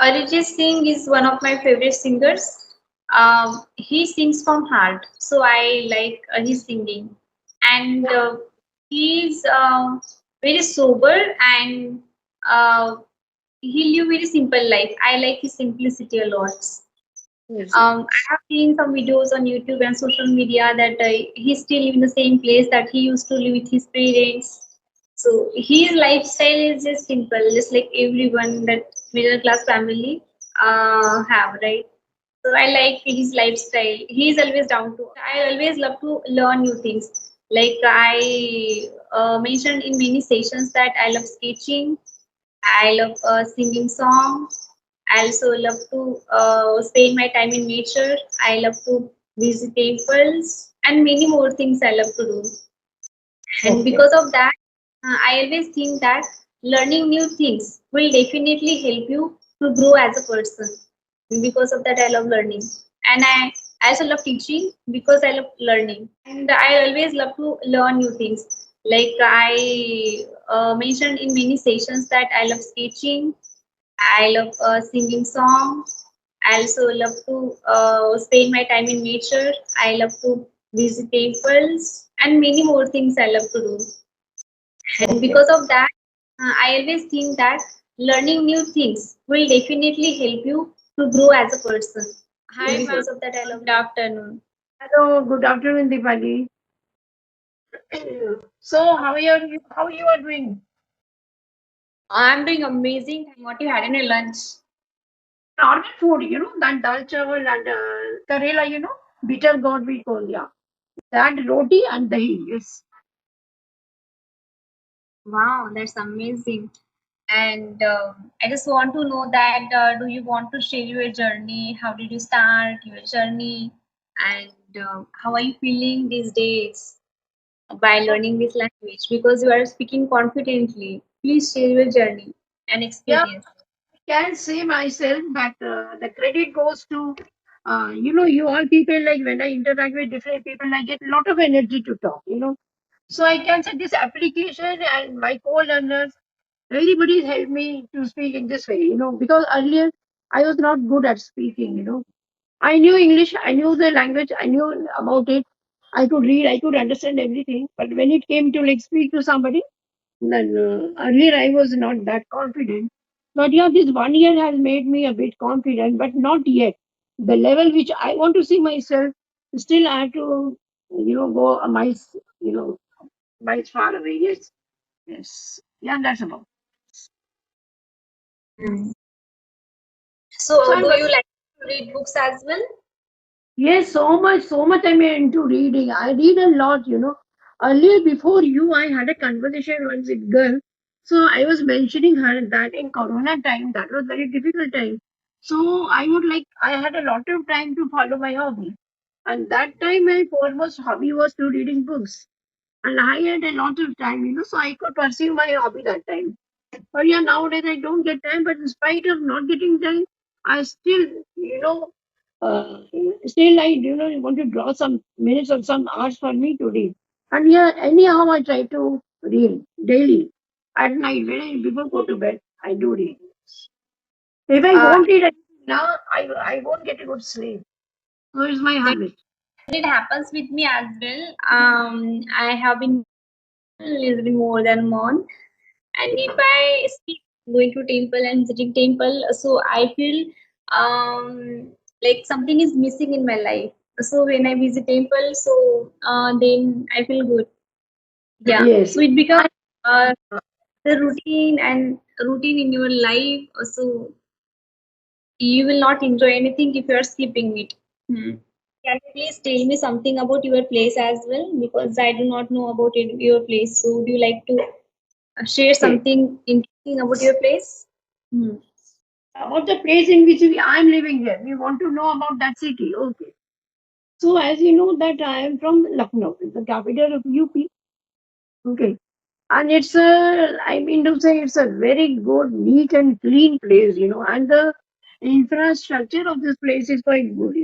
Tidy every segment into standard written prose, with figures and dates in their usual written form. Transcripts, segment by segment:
Arijit Singh is one of my favorite singers. He sings from heart, so I like his singing, and he's very sober and uh, he live very simple life. I like his simplicity a lot. Yes. I have seen some videos on YouTube and social media that he still live in the same place that he used to live with his parents. So his lifestyle is just simple, just like everyone that middle class family have, right? So I like his lifestyle. He's always down to. I always love to learn new things. Like I mentioned in many sessions that I love sketching. I love singing songs. I also love to spend my time in nature. I love to visit temples and many more things I love to do. And Okay. because of that, I always think that learning new things will definitely help you to grow as a person. Because of that, I love learning. And I also love teaching because I love learning. And I always love to learn new things. Like I mentioned in many sessions that I love sketching, I love singing songs. I also love to spend my time in nature. I love to visit temples and many more things I love to do. And Okay. because of that, I always think that learning new things will definitely help you to grow as a person. Hi, And ma'am. because of that, I love good afternoon. Hello. Good afternoon, Deepali. So, how you are doing? I'm doing amazing. What you had in your lunch? Normal food, that dal chawal and karela, bitter gourd we call, yeah. That roti and dahi, yes. Wow, that's amazing. And I just want to know that do you want to share your journey? How did you start your journey? And how are you feeling these days by learning this language? Because you are speaking confidently. Please share your journey and Yeah, experience. I can say myself, but the credit goes to, you all people, like when I interact with different people, I get a lot of energy to talk. So I can say this application and my co-learners, everybody helped me to speak in this way, because earlier I was not good at speaking. I knew English, I knew the language, I knew about it. I could read, I could understand everything. But when it came to like speak to somebody, then earlier I was not that confident. But yeah, this 1 year has made me a bit confident, but not yet. The level which I want to see myself, still I have to, go a miles far away. Yes, yes. Yeah, that's about. Hmm. So So, I'm do you like to read books as well? Yes, so much I'm into reading. I read a lot. Earlier, before you, I had a conversation once with girl. So I was mentioning her that in Corona time, that was very difficult time. So I had a lot of time to follow my hobby. And that time, my foremost hobby was to reading books. And I had a lot of time, so I could pursue my hobby that time. But yeah, nowadays I don't get time. But in spite of not getting time, I still, uh, still I want to draw some minutes or some hours for me to read. And yeah, anyhow, I try to read daily at night before go to bed. I do read. If I Uh, won't read anything now, I won't get a good sleep. So it's my that habit. it happens with me as well. I have been listening more than one. And if I speak going to temple and visiting temple, so I feel like something is missing in my life. So when I visit temple, so then I feel good. Yeah. Yes. So it becomes uh, the routine and routine in your life. So you will not enjoy anything if you are skipping it. Hmm. Can you please tell me something about your place as well? Because I do not know about your place. So would you like to share Okay. something interesting about your place? Hmm. About the place in which I'm living here. You want to know about that city? Okay. So as you know that I am from Lucknow, the capital of UP. Okay. And I mean to say it's a very good, neat and clean place, and the infrastructure of this place is quite good.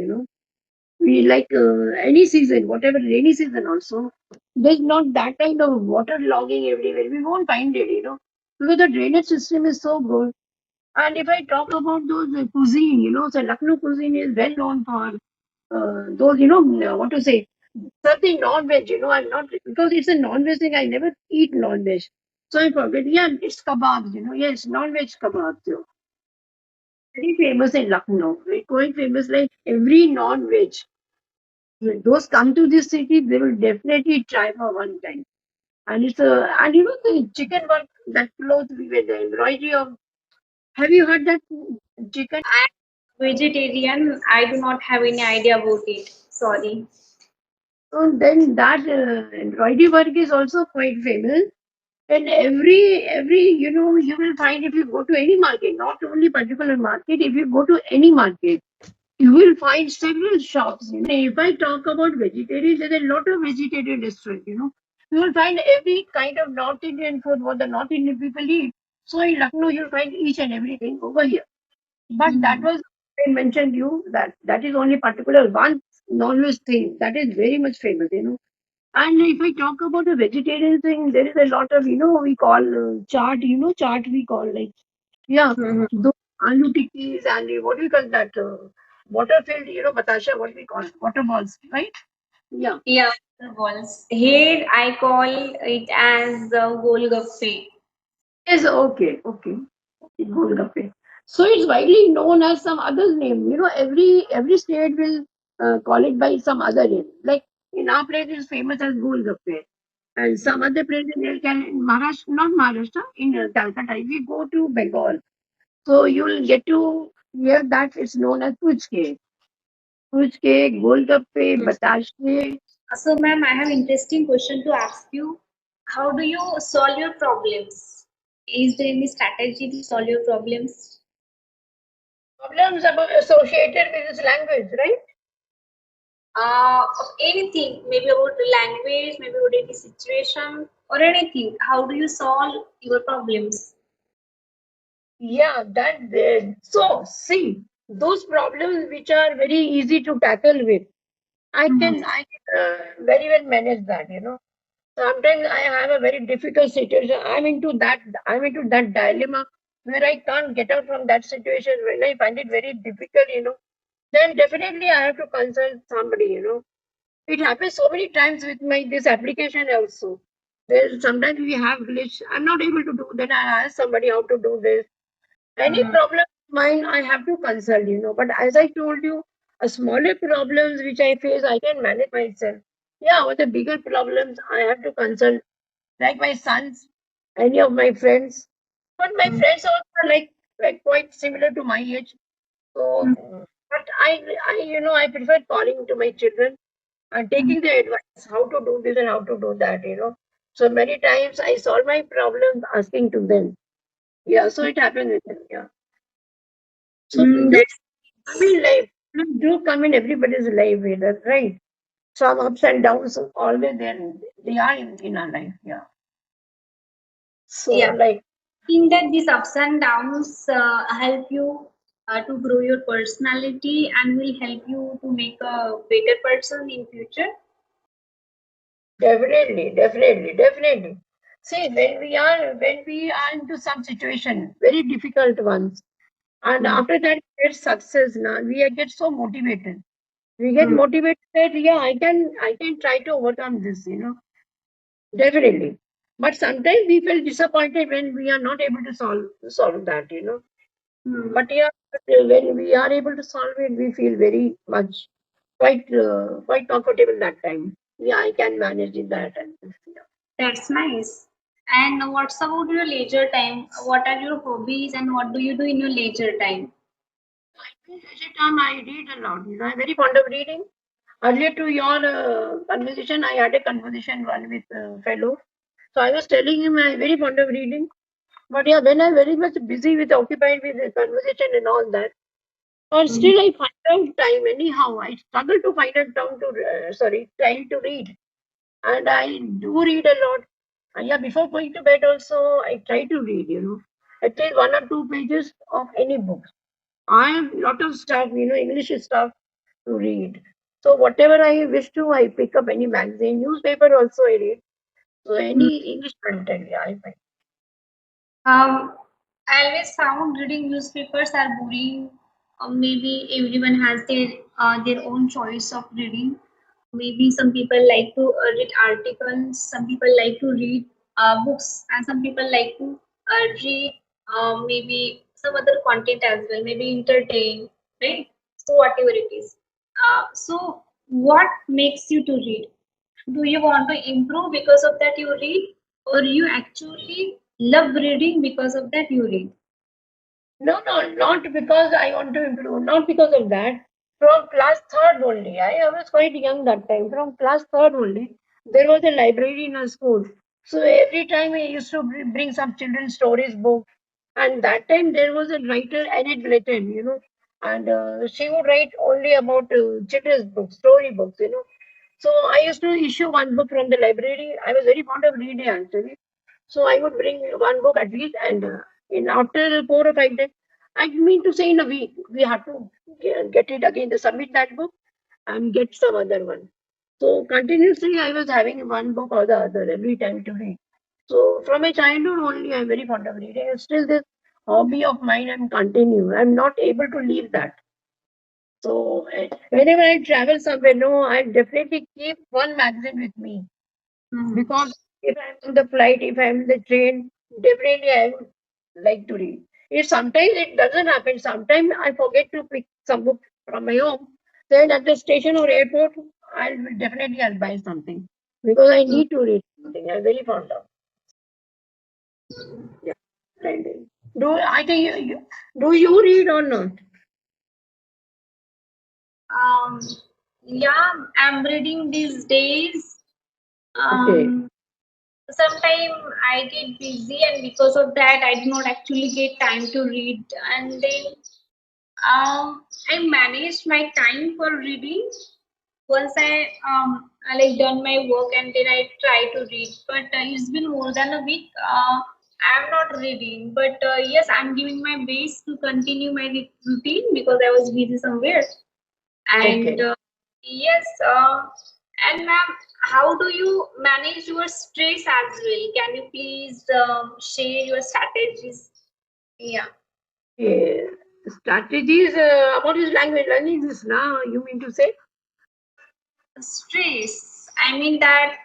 We like any season, whatever rainy season also, there's not that kind of water logging everywhere. We won't find it, because the drainage system is so good. And if I talk about those cuisine, so Lucknow cuisine is well known for those, what to say, something non-veg, I'm not, because it's a non-veg thing, I never eat non-veg. So I forget, yeah, it's kebabs, yes, non-veg kebabs, very famous in Lucknow, very quite famous, like every non-veg. When those come to this city, they will definitely try for one time. And it's a, and the chicken work that flows with the embroidery of, have you heard that chicken? I'm vegetarian. I do not have any idea about it. Sorry. So then that embroidery work is also quite famous. And every you will find if you go to any market, not only particular market, if you go to any market, you will find several shops. If I talk about vegetarian, there's a lot of vegetarian restaurants. You will find every kind of North Indian food what the North Indian people eat. So in Lucknow, you'll find each and everything over here. But that Mhm. was I mentioned you that is only particular one non-veg thing that is very much famous. And if I talk about the vegetarian thing, there is a lot of, we call chaat, chaat we call like, yeah, Mhm. those aloo tikkis and what do we call that? Water filled, batasha, what we call water balls, right? Yeah. Yeah, balls. Here I call it as golgappe. Yes, okay, okay. Golgappe. So it's widely known as some other name. Every state will call it by some other name. Like in our place, it's famous as Golgappe. And some other places in Maharashtra, not Maharashtra, in Calcutta. If you go to Bengal, so you'll get to hear that it's known as puchke. Puchke, Golgappe, Batashe. So, ma'am, I have interesting question to ask you. How do you solve your problems? Is there any strategy to solve your problems? Problems about associated with this language, right? Of anything, maybe about the language, maybe about any situation or anything. How do you solve your problems? Yeah, that there. So, see, those problems which are very easy to tackle with, I can very well manage that. Sometimes I have a very difficult situation. I'm into that dilemma where I can't get out from that situation. When I find it very difficult, then definitely I have to consult somebody. It happens so many times with my this application also. There's sometimes we have glitch. I'm not able to do that. I ask somebody how to do this. Any Mm, problem of mine, I have to consult. But as I told you, a smaller problems which I face, I can manage myself. Yeah, with the bigger problems, I have to consult like my sons, any of my friends. But my mm, friends also are like quite similar to my age. So, mm, but I prefer calling to my children and mm, taking their advice how to do this and how to do that. So many times I solve my problems asking to them. Yeah, so it happens with them. Yeah. So do that's I mean life do come in everybody's life, right? Some ups and downs always there. They are in our life. Yeah. So yeah. like Think that these ups and downs help you to grow your personality and will help you to make a better person in future. definitely, definitely, definitely. See, when we are into some situation, very difficult ones, and Mm, after that we get success now, we get so motivated. We get mm, motivated that yeah, I can try to overcome this. Definitely. But sometimes we feel disappointed when we are not able to solve that. mm. But yeah, when we are able to solve it, we feel very much quite comfortable that time. Yeah, I can manage in that. Yeah. That's nice. And what's about your leisure time? What are your hobbies and what do you do in your leisure time? In leisure time, I read a lot. I'm very fond of reading. Earlier to your conversation, I had a conversation one with a fellow. So I was telling him I'm very fond of reading. But yeah, when I'm very much busy with occupied with the conversation and all that, or Mm, still I find out time anyhow. I struggle to find out time to read, and I do read a lot. And yeah, before going to bed also, I try to read. At least 1 or 2 pages of any book. I have lot of stuff, English stuff to read. So whatever I wish to, I pick up any magazine, newspaper also I read. So mm. any English content, yeah, I find. I always found reading newspapers are boring. Maybe everyone has their own choice of reading. Maybe some people like to read articles, some people like to read books, and some people like to read maybe some other content as well, maybe entertain, right? So whatever it is. So what makes you to read? Do you want to improve because of that you read, or you actually love reading because of that you read? No, no, not because I want to improve, not because of that. From class third only, I was quite young that time. From class third only, there was a library in our school. So every time I used to bring some children's stories book, and that time there was a writer, Annette Bletton, and she would write only about children's books, story books, So I used to issue one book from the library. I was very fond of reading actually. So I would bring one book at least, and in after 4 or 5 days, I mean to say in a week, we have to get it again to submit that book and get some other one. So continuously, I was having one book or the other every time to read. So from my childhood only, I'm very fond of reading. And still, this hobby of mine, I'm continue. I'm not able to leave that. So whenever I travel somewhere, no, I definitely keep one magazine with me. Mhm. Because if I'm on the flight, if I'm in the train, definitely I would like to read. If sometimes it doesn't happen, sometimes I forget to pick some book from my home, then at the station or airport, I'll buy something because I need to read something. I'm very fond of. Yeah. Reading. Do I think do you read or not? Um, yeah, I'm reading these days. Okay. Um, Sometimes I get busy, and because of that, I do not actually get time to read. And then I manage my time for reading. Once I like done my work, and then I try to read. But it's been more than a week. I'm not reading, but yes, I'm giving my best to continue my routine because I was busy somewhere. And Okay. yes, and ma'am, how do you manage your stress as well? Can you please share your strategies? Yeah. Yeah. Strategies about this language learning this now, you mean to say? Stress. I mean that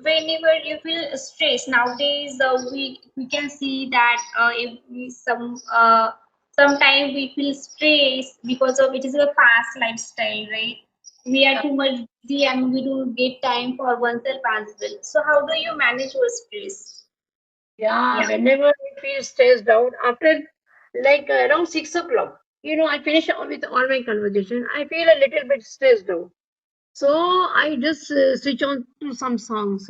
whenever you feel stress nowadays, we can see that if we sometimes we feel stress because of it is a fast lifestyle, right? We are too much busy and we don't get time for oneself as well. So how do you manage your stress? Yeah, Yeah. whenever I feel stressed out, after like around 6 o'clock, I finish with all my conversation. I feel a little bit stressed out. So I just switch on to some songs,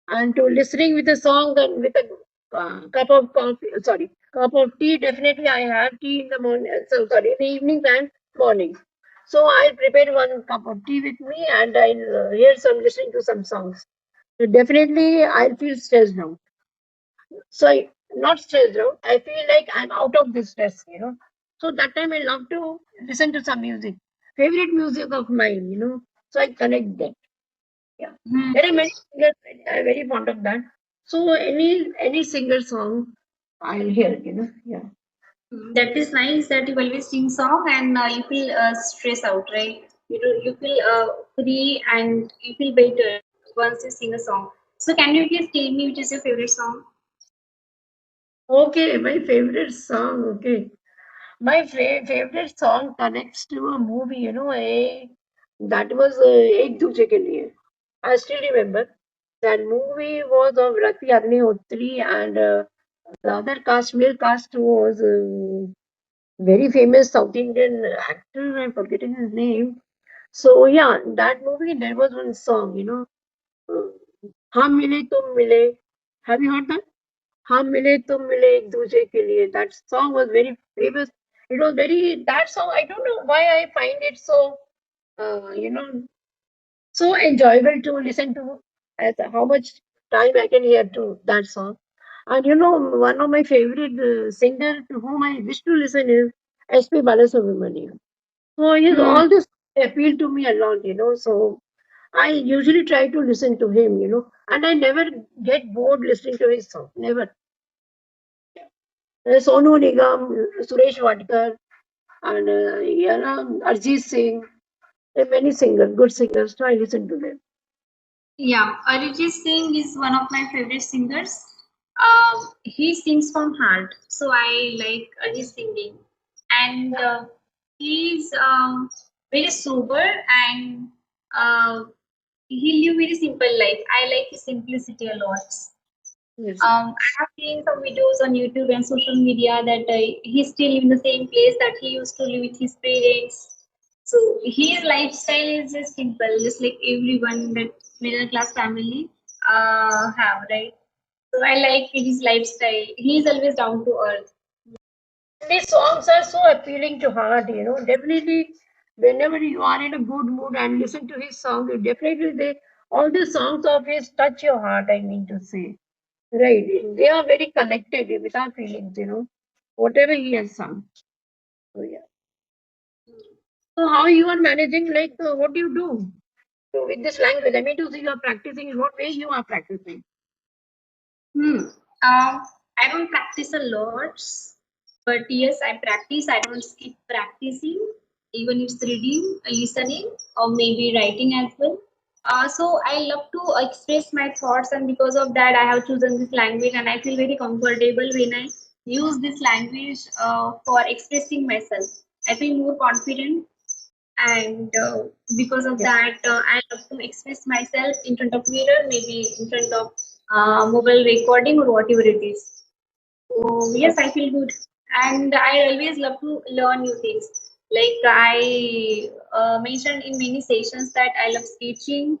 and to listening with a song and with a cup of coffee, sorry, cup of tea. Definitely, I have tea in the morning. So sorry, in the evening and morning. So I'll prepare one cup of tea with me, and I'll hear some listening to some songs. So definitely, I'll feel stressed out. So not stressed out. I feel like I'm out of this stress. So that time I love to listen to some music, favorite music of mine. So I connect that. Yeah, Hmm. there are many singers. I'm very fond of that. So any singer song, I'll hear. Yeah. That is nice that you always sing song and you feel stress out, right? You feel free and you feel better once you sing a song. So can you please tell me which is your favorite song? Okay, my favorite song. Okay, my favorite song connects to a movie. That was Ek Duje Ke Liye. I still remember that movie was of Rati Agnihotri, and the other cast, male cast, was very famous South Indian actor. I'm forgetting his name. So yeah, that movie there was one song. uh, हम मिले तुम मिले. Have you heard that? हम मिले तुम मिले एक दूसरे के लिए. That song was very famous. It was very that song. I don't know why I find it so uh, you know so enjoyable to listen to. As how much time I can hear to that song. And one of my favorite singer to whom I wish to listen is S.P. Balasubramanian. So yes, Hmm. all this appeal to me a lot. So I usually try to listen to him, and I never get bored listening to his song. Never. Sonu Nigam, Suresh Vadkar, and Arjit Singh. There are many singers, good singers. So I listen to them. Yeah, Arijit Singh is one of my favorite singers. He sings from heart, so I like his singing, and he's very sober and uh, he live very simple life. I like his simplicity a lot. Yes. I have seen some videos on YouTube and social media that he still in the same place that he used to live with his parents. So his lifestyle is just simple, just like everyone that middle class family have, right? So I like his lifestyle. He's always down to earth. These songs are so appealing to heart, Definitely, whenever you are in a good mood and listen to his song, you definitely all the songs of his touch your heart. I mean to say, right? They are very connected with our feelings, Whatever he has sung. So yeah. So how you are managing? Like, what do you do with this language? I mean to say, you are practicing. In what way you are practicing? Hmm. I don't practice a lot, but yes, I practice. I don't skip practicing, even if it's reading, listening, or maybe writing as well. So I love to express my thoughts, and because of that, I have chosen this language, and I feel very comfortable when I use this language for expressing myself. I feel more confident, and because of Yeah. that I love to express myself in front of mirror, maybe in front of mobile recording or whatever it is. So yes, I feel good, and I always love to learn new things. Like I mentioned in many sessions that I love sketching,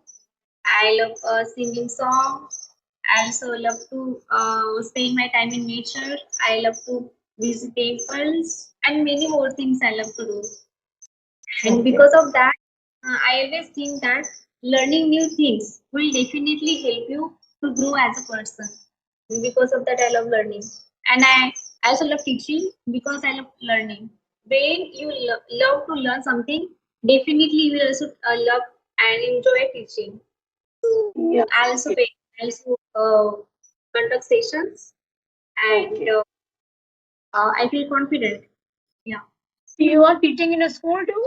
I love singing songs. I also love to spend my time in nature. I love to visit temples and many more things I love to do. And Okay. because of that, I always think that learning new things will definitely help you to grow as a person. Because of that, I love learning. And I also love teaching because I love learning. When you love to learn something, definitely you will also love and enjoy teaching. So Yeah. I also Okay. pay, I also conduct sessions, and Okay. I feel confident. Yeah. You are teaching in a school too?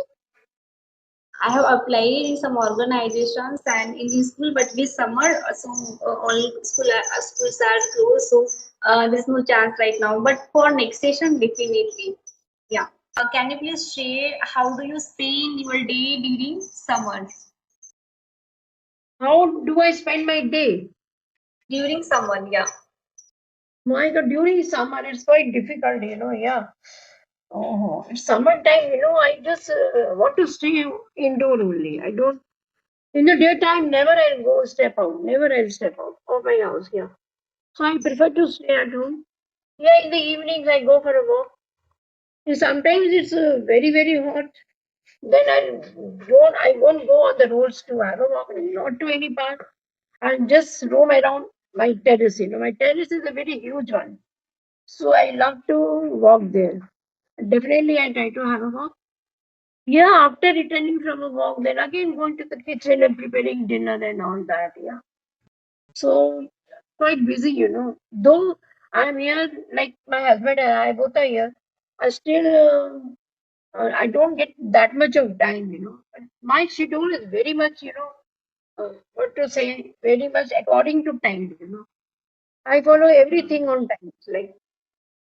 I have applied in some organizations and in the school, but this summer, all schools are closed, so there's no chance right now. But for next session, definitely. Yeah. Can you please share how do you spend your day during summer? How do I spend my day? During summer, yeah. My God, during summer, it's quite difficult, Yeah. Oh, it's summertime, I just want to stay indoor only. I don't, in the daytime, never I'll go step out. Never I'll step out of my house. Yeah. So I prefer to stay at home. Yeah, in the evenings, I go for a walk. And sometimes it's very, very hot. Then I won't go on the roads to have a walk, not to any park. I'll just roam around my terrace. My terrace is a very huge one. So I love to walk there. Definitely, I try to have a walk. Yeah, after returning from a walk, then again going to the kitchen and preparing dinner and all that. Yeah. So quite busy, Though I'm here, like my husband and I both are here, I still I don't get that much of time, My schedule is very much, what to say, very much according to time. I follow everything on time. Like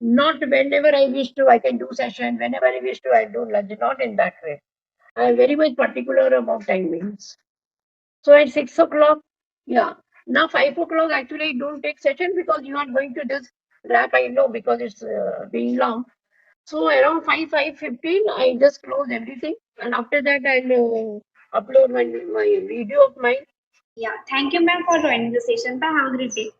not whenever I wish to, I can do session. Whenever I wish to, I do lunch. Not in that way. I am very much particular about timings. So at 6 o'clock, yeah. Now 5 o'clock, actually, I don't take session because you are going to this wrap. I know because it's being long. So around 5:15, I just close everything, and after that, I'll upload my video of mine. Yeah. Thank you, ma'am, for joining the session. Bye. Have a great day.